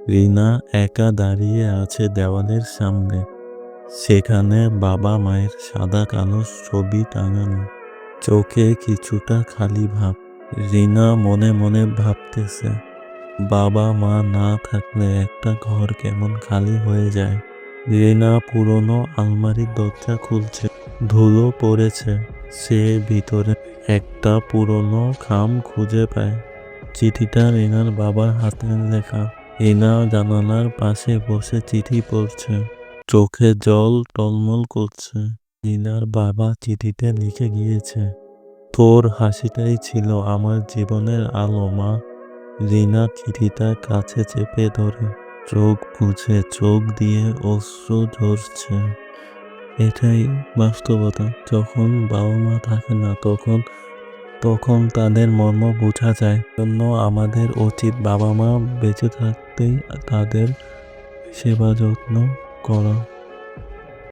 রিনা একা দাঁড়িয়ে আছে দেওয়ালের সামনে। সেখানে বাবা মায়ের সাদা কালো ছবি টাঙানো। চোখে কিছুটা খালি ভাব। রিনা মনে মনে ভাবতেছে, বাবা মা না থাকলে একটা ঘর কেমন খালি হয়ে যায়। রিনা পুরনো আলমারির দরজা খুলছে। ধুলো পড়েছে। সে ভিতরে একটা পুরনো খাম খুঁজে পায়। চিঠিটা রিনার বাবার হাতের লেখা। রিনা জানালার পাশে বসে চিঠি পড়ছে। চোখে জল টলমল করছে। রিনার বাবা চিঠিতে লিখে গিয়েছে, তোর হাসিটাই ছিল আমার জীবনের আলো মা। রিনা চিঠিটা কাছে চেপে ধরে। চোখ বুঝে চোখ দিয়ে অশ্রু ঝরছে। এটাই বাস্তবতা। যখন বাবা মা থাকে না তখন তাদের মর্ম বোঝা যায়। জন্য আমাদের উচিত বাবা মা বেঁচে থাকতেই তাদের সেবা যত্ন করা।